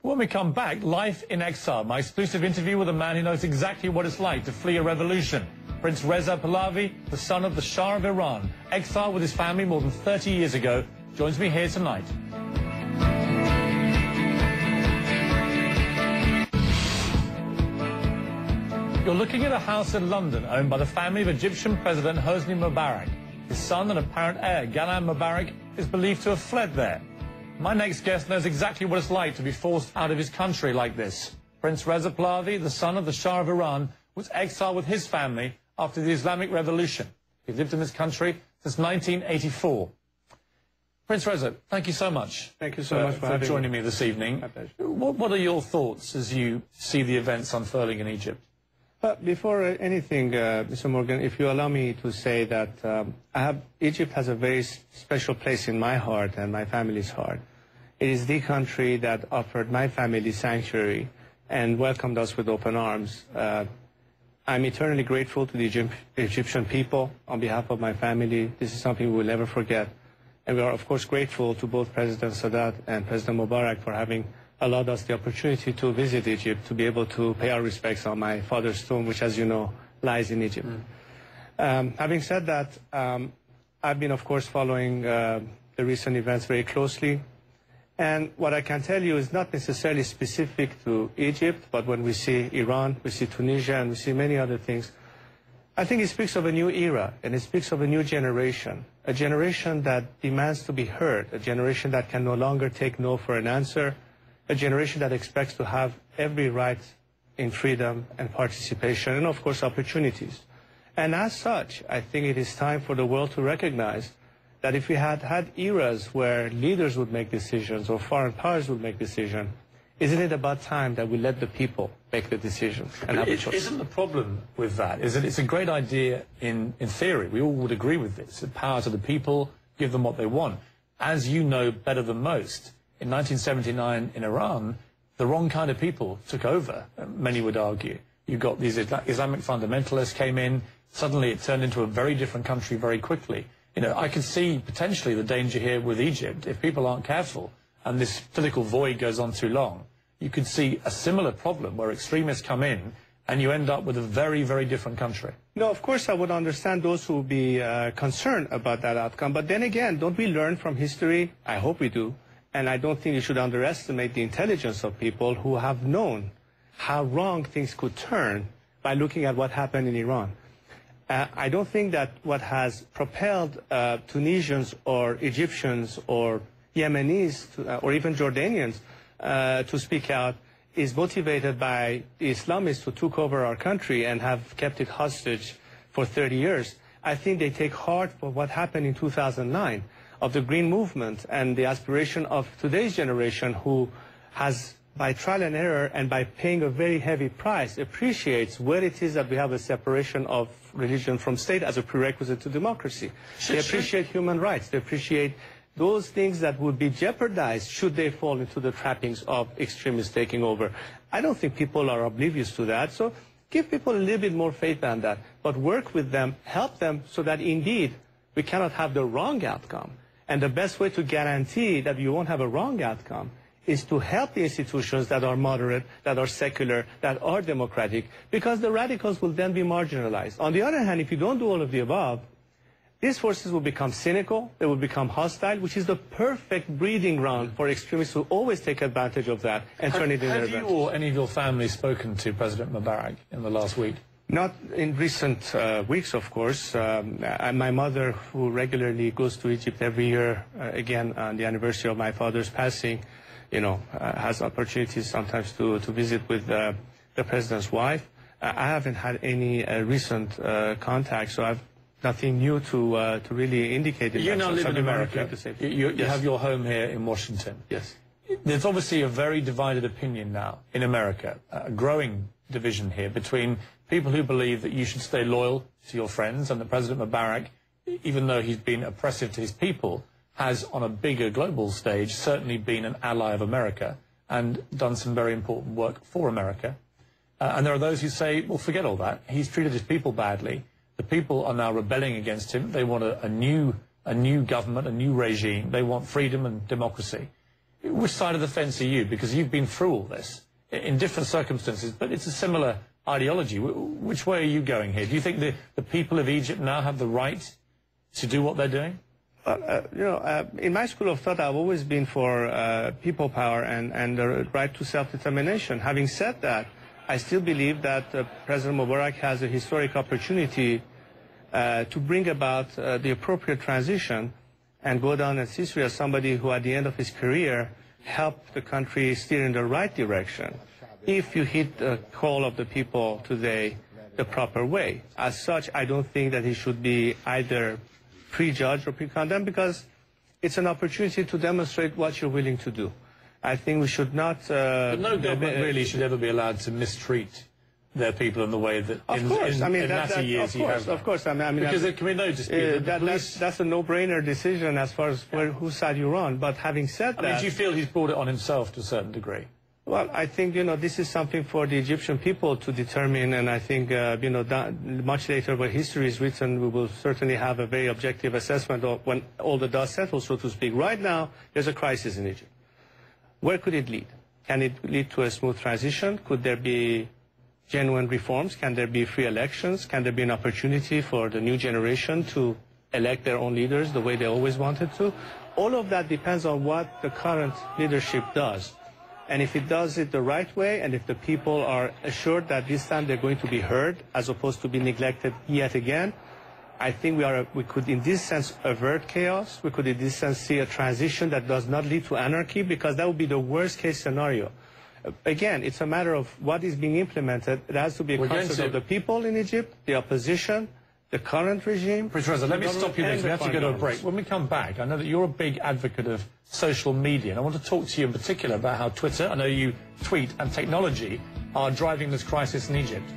When we come back, Life in Exile, my exclusive interview with a man who knows exactly what it's like to flee a revolution. Prince Reza Pahlavi, the son of the Shah of Iran, exiled with his family more than 30 years ago, joins me here tonight. You're looking at a house in London owned by the family of Egyptian President Hosni Mubarak. His son and apparent heir, Ghanem Mubarak, is believed to have fled there. My next guest knows exactly what it's like to be forced out of his country like this. Prince Reza Pahlavi, the son of the Shah of Iran, was exiled with his family after the Islamic Revolution. He lived in this country since 1984. Prince Reza, thank you so much. Thank you so much for joining me this evening. My pleasure. What are your thoughts as you see the events unfurling in Egypt? But before anything, Mr. Morgan, if you allow me to say that Egypt has a very special place in my heart and my family's heart. It is the country that offered my family sanctuary and welcomed us with open arms. I'm eternally grateful to the Egyptian people on behalf of my family. This is something we will never forget. And we are, of course, grateful to both President Sadat and President Mubarak for having allowed us the opportunity to visit Egypt, to be able to pay our respects on my father's tomb, which, as you know, lies in Egypt. Having said that, I've been, of course, following the recent events very closely. And what I can tell you is not necessarily specific to Egypt, but when we see Iran, we see Tunisia, and we see many other things, I think it speaks of a new era, and it speaks of a new generation, a generation that demands to be heard, a generation that can no longer take no for an answer, a generation that expects to have every right in freedom and participation and, of course, opportunities. And as such, I think it is time for the world to recognize that if we had had eras where leaders would make decisions or foreign powers would make decisions, isn't it about time that we let the people make the decisions and have a choice? Isn't the problem with that is that it's a great idea in theory. We all would agree with this. The power to the people, give them what they want. As you know better than most, in 1979 in Iran, the wrong kind of people took over, many would argue. You got these Islamic fundamentalists came in, suddenly it turned into a very different country very quickly. You know, I could see potentially the danger here with Egypt. If people aren't careful and this political void goes on too long, you could see a similar problem where extremists come in and you end up with a very, very different country. No, of course I would understand those who would be concerned about that outcome. But then again, don't we learn from history? I hope we do. And I don't think you should underestimate the intelligence of people who have known how wrong things could turn by looking at what happened in Iran. I don't think that what has propelled Tunisians or Egyptians or Yemenis or even Jordanians to speak out is motivated by the Islamists who took over our country and have kept it hostage for 30 years. I think they take heart for what happened in 2009. Of the Green Movement and the aspiration of today's generation who has, by trial and error and by paying a very heavy price, appreciates where it is that we have a separation of religion from state as a prerequisite to democracy. They appreciate human rights. They appreciate those things that would be jeopardized should they fall into the trappings of extremists taking over. I don't think people are oblivious to that. So give people a little bit more faith than that, but work with them, help them so that indeed we cannot have the wrong outcome. And the best way to guarantee that you won't have a wrong outcome is to help the institutions that are moderate, that are secular, that are democratic, because the radicals will then be marginalized. On the other hand, if you don't do all of the above, these forces will become cynical, they will become hostile, which is the perfect breeding ground for extremists who always take advantage of that and turn it into their advantage. Have you or any of your family spoken to President Mubarak in the last week? Not in recent weeks, of course. My mother, who regularly goes to Egypt every year, again on the anniversary of my father's passing, you know, has opportunities sometimes to visit with the president's wife. I haven't had any recent contact, so I've nothing new to really indicate. You now live in America. You Yes. have your home here in Washington. Yes. There's obviously a very divided opinion now in America, a growing division here between people who believe that you should stay loyal to your friends and that President Mubarak, even though he's been oppressive to his people, has on a bigger global stage certainly been an ally of America and done some very important work for America. And there are those who say, well, forget all that. He's treated his people badly. The people are now rebelling against him. They want a new government, a new regime. They want freedom and democracy. Which side of the fence are you? Because you've been through all this in different circumstances, but it's a similar ideology. Which way are you going here? Do you think the people of Egypt now have the right to do what they're doing? In my school of thought, I've always been for people power and the right to self-determination. Having said that, I still believe that President Mubarak has a historic opportunity to bring about the appropriate transition and go down as history as somebody who, at the end of his career, helped the country steer in the right direction. If you hit the call of the people today the proper way. As such, I don't think that he should be either prejudged or pre-condemned, because it's an opportunity to demonstrate what you're willing to do. I think we should not... but no government really should ever be allowed to mistreat their people in the way that in latter years he has. Of course. Because there can be no dispute. That's a no-brainer decision as far as whose side you're on. But having said that... do you feel he's brought it on himself to a certain degree? Well, I think, this is something for the Egyptian people to determine, and I think, much later when history is written, we will certainly have a very objective assessment of when all the dust settles, so to speak. Right now, there's a crisis in Egypt. Where could it lead? Can it lead to a smooth transition? Could there be genuine reforms? Can there be free elections? Can there be an opportunity for the new generation to elect their own leaders the way they always wanted to? All of that depends on what the current leadership does. And if it does it the right way, and if the people are assured that this time they're going to be heard as opposed to be neglected yet again, I think we could in this sense avert chaos. We could in this sense see a transition that does not lead to anarchy, because that would be the worst case scenario. Again, it's a matter of what is being implemented. It has to be a concert of the people in Egypt, the opposition, the current regime. Prince Reza, let me stop you there. We have to go to a break. When we come back, I know that you're a big advocate of social media, and I want to talk to you in particular about how Twitter, I know you tweet, and technology are driving this crisis in Egypt.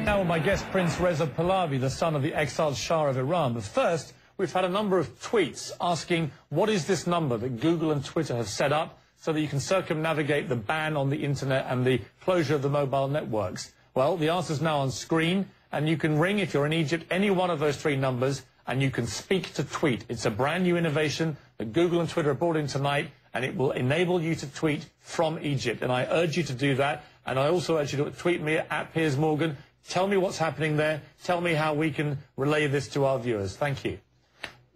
Now my guest, Prince Reza Pahlavi, the son of the exiled Shah of Iran. But first, we've had a number of tweets asking, what is this number that Google and Twitter have set up so that you can circumnavigate the ban on the internet and the closure of the mobile networks? Well, the answer's now on screen, and you can ring, if you're in Egypt, any one of those three numbers, and you can speak to tweet. It's a brand new innovation that Google and Twitter are brought in tonight, and it will enable you to tweet from Egypt. And I urge you to do that, and I also urge you to tweet me at Piers Morgan. Tell me what's happening there. Tell me how we can relay this to our viewers. Thank you.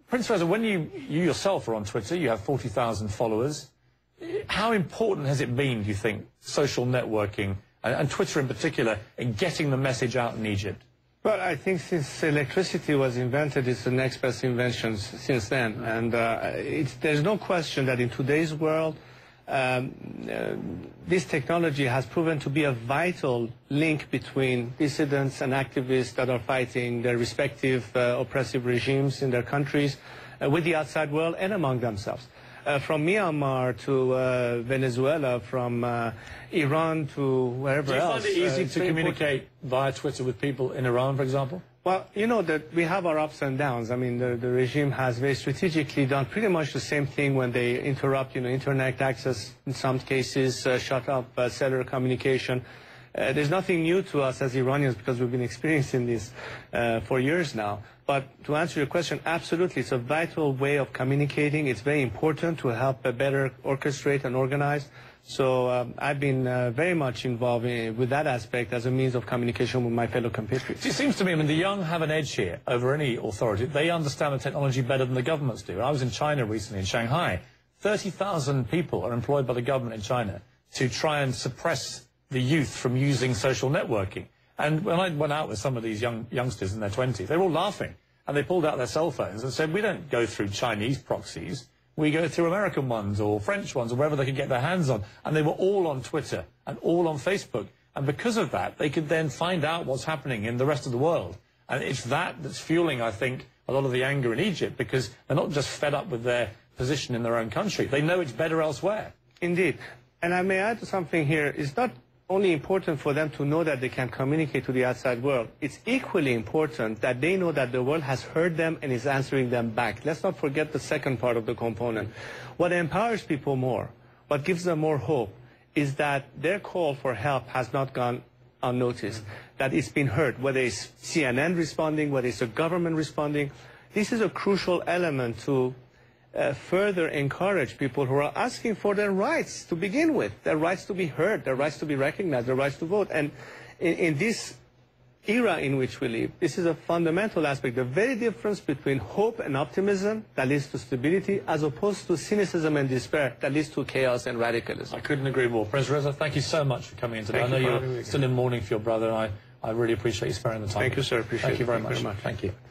Prince Reza, when you yourself are on Twitter, you have 40,000 followers. How important has it been, do you think, social networking, and Twitter in particular, in getting the message out in Egypt? Well, I think since electricity was invented, it's the next best invention since then. And there's no question that in today's world, this technology has proven to be a vital link between dissidents and activists that are fighting their respective oppressive regimes in their countries with the outside world and among themselves. From Myanmar to Venezuela, from Iran to wherever else. Do you find it easy to communicate via Twitter with people in Iran, for example? Well, that we have our ups and downs. I mean, the regime has very strategically done pretty much the same thing when they interrupt, internet access in some cases, shut up cellular communication. There's nothing new to us as Iranians, because we've been experiencing this for years now. But to answer your question, absolutely, it's a vital way of communicating. It's very important to help better orchestrate and organize. So I've been very much involved with that aspect as a means of communication with my fellow compatriots. It seems to me, the young have an edge here over any authority. They understand the technology better than the governments do. I was in China recently, in Shanghai. 30,000 people are employed by the government in China to try and suppress the youth from using social networking. And when I went out with some of these youngsters in their 20s, they were all laughing. And they pulled out their cell phones and said, we don't go through Chinese proxies. We go through American ones or French ones or wherever they could get their hands on. And they were all on Twitter and all on Facebook. And because of that, they could then find out what's happening in the rest of the world. And it's that that's fueling, I think, a lot of the anger in Egypt, because they're not just fed up with their position in their own country. They know it's better elsewhere. Indeed. And I may add something here. It's not only important for them to know that they can communicate to the outside world. It's equally important that they know that the world has heard them and is answering them back. Let's not forget the second part of the component. What empowers people more, what gives them more hope, is that their call for help has not gone unnoticed, that it's been heard, whether it's CNN responding, whether it's the government responding. This is a crucial element to further encourage people who are asking for their rights to begin with, their rights to be heard, their rights to be recognized, their rights to vote. And in this era in which we live, this is a fundamental aspect, the very difference between hope and optimism that leads to stability, as opposed to cynicism and despair that leads to chaos and radicalism. I couldn't agree more. Prince Reza, thank you so much for coming in today. Thank I know you for having me you're again. still in mourning for your brother. I really appreciate you sparing the time. Thank you, sir. Appreciate it. Thank you very Thank you much. very much. Thank you.